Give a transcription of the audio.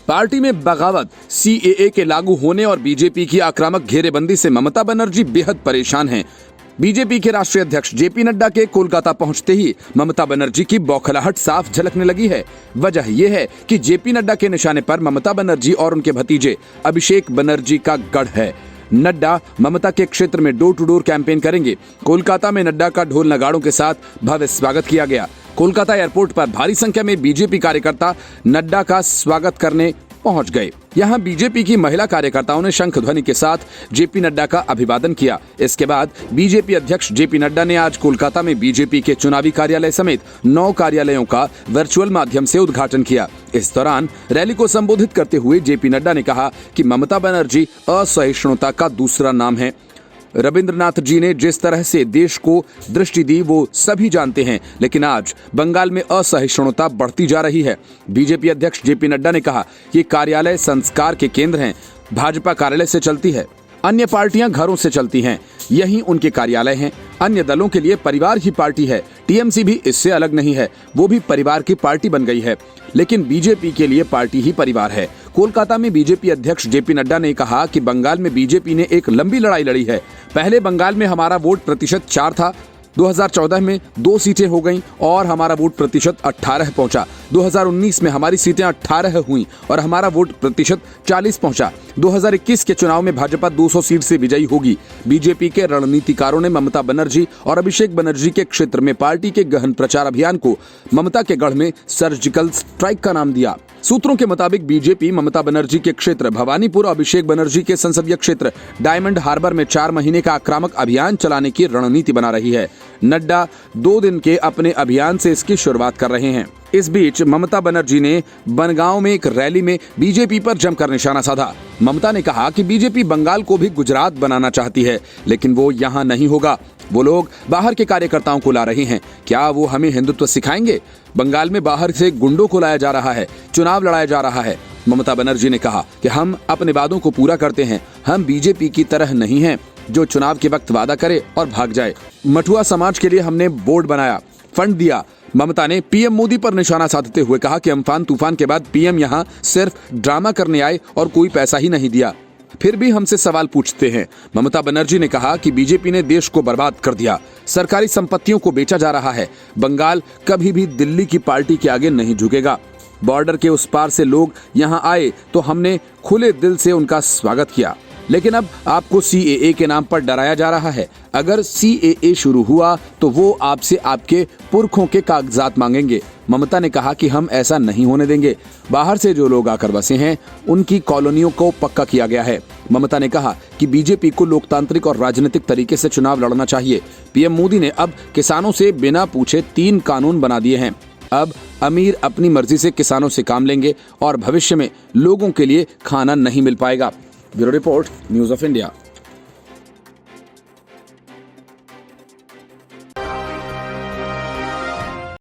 Party में बगावत, CAA के लागू होने और बीजेपी की आक्रामक घेरेबंदी से ममता बनर्जी बेहद परेशान हैं। बीजेपी के राष्ट्रीय अध्यक्ष जेपी नड्डा के कोलकाता पहुंचते ही ममता बनर्जी की बौखलाहट साफ झलकने लगी है। वजह यह है कि जेपी नड्डा के निशाने पर ममता बनर्जी और उनके भतीजे अभिषेक बनर्जी का गढ़ है। नड्डा ममता के क्षेत्र में डोर टू डोर कैंपेन करेंगे। कोलकाता में नड्डा का ढोल नगाड़ों के साथ भव्य स्वागत किया गया। कोलकाता एयरपोर्ट पर भारी संख्या में बीजेपी कार्यकर्ता नड्डा का स्वागत करने पहुंच गए। यहां बीजेपी की महिला कार्यकर्ताओं ने शंख ध्वनि के साथ जेपी नड्डा का अभिवादन किया। इसके बाद बीजेपी अध्यक्ष जेपी नड्डा ने आज कोलकाता में बीजेपी के चुनावी कार्यालय समेत 9 कार्यालयों का वर्चुअल माध्यम से उद्घाटन किया। इस दौरान रैली को संबोधित करते हुए जेपी नड्डा ने कहा कि ममता बनर्जी असहिष्णुता का दूसरा नाम है। रविंद्रनाथ जी ने जिस तरह से देश को दृष्टि दी वो सभी जानते हैं, लेकिन आज बंगाल में असहिष्णुता बढ़ती जा रही है। बीजेपी अध्यक्ष जेपी नड्डा ने कहा कि कार्यालय संस्कार के केंद्र हैं। भाजपा कार्यालय से चलती है, अन्य पार्टियां घरों से चलती हैं। यही उनके कार्यालय हैं। अन्य दलों के लिए परिवार ही पार्टी है। टीएमसी भी इससे अलग नहीं है, वो भी परिवार की पार्टी बन गई है, लेकिन बीजेपी के लिए पार्टी ही परिवार है। कोलकाता में बीजेपी अध्यक्ष जेपी नड्डा ने कहा कि बंगाल में बीजेपी ने एक लंबी लड़ाई लड़ी है। पहले बंगाल में हमारा वोट प्रतिशत 4 था, 2014 में 2 सीटें हो गईं और हमारा वोट प्रतिशत 18 पहुंचा। 2019 में हमारी सीटें 18 हुईं और हमारा वोट प्रतिशत 40 पहुंचा। 2021 के चुनाव में भाजपा 200 सीट से विजयी होगी। बीजेपी के रणनीतिकारों ने ममता बनर्जी और अभिषेक बनर्जी के क्षेत्र में पार्टी के गहन प्रचार अभियान को ममता के गढ़ में सर्जिकल स्ट्राइक का नाम दिया। सूत्रों के मुताबिक बीजेपी ममता बनर्जी के क्षेत्र भवानीपुर, अभिषेक बनर्जी के संसदीय क्षेत्र डायमंड हार्बर में 4 महीने का आक्रामक अभियान चलाने की रणनीति बना रही है। नड्डा 2 दिन के अपने अभियान से इसकी शुरुआत कर रहे हैं। इस बीच ममता बनर्जी ने बनगांव में एक रैली में बीजेपी पर जमकर निशाना साधा। ममता ने कहा कि बीजेपी बंगाल को भी गुजरात बनाना चाहती है, लेकिन वो यहाँ नहीं होगा। वो लोग बाहर के कार्यकर्ताओं को ला रहे हैं। क्या वो हमें हिंदुत्व सिखाएंगे? बंगाल में बाहर से गुंडों को लाया जा रहा है, चुनाव लड़ाया जा रहा है। ममता बनर्जी ने कहा कि हम अपने वादों को पूरा करते हैं। हम बीजेपी की तरह नहीं हैं जो चुनाव के वक्त वादा करे और भाग जाए। मठुआ समाज के लिए हमने बोर्ड बनाया, फंड दिया। ममता ने पीएम मोदी पर निशाना साधते हुए कहा कि अम्फान तूफान के बाद पीएम यहां सिर्फ ड्रामा करने आए और कोई पैसा ही नहीं दिया, फिर भी हमसे सवाल पूछते हैं। ममता बनर्जी ने कहा कि बीजेपी ने देश को बर्बाद कर दिया, सरकारी संपत्तियों को बेचा जा रहा है। बंगाल कभी भी दिल्ली की पार्टी के आगे नहीं झुकेगा। बॉर्डर के उस पार से लोग यहाँ आए तो हमने खुले दिल से उनका स्वागत किया, लेकिन अब आपको सीएए के नाम पर डराया जा रहा है। अगर सीएए शुरू हुआ तो वो आपसे आपके पुरखों के कागजात मांगेंगे। ममता ने कहा कि हम ऐसा नहीं होने देंगे। बाहर से जो लोग आकर बसे हैं उनकी कॉलोनियों को पक्का किया गया है। ममता ने कहा कि बीजेपी को लोकतांत्रिक और राजनीतिक तरीके से चुनाव लड़ना चाहिए। पीएम मोदी ने अब किसानों से बिना पूछे 3 कानून बना दिए हैं। अब अमीर अपनी मर्जी से किसानों से काम लेंगे और भविष्य में लोगों के लिए खाना नहीं मिल पाएगा। Bureau report, news of India.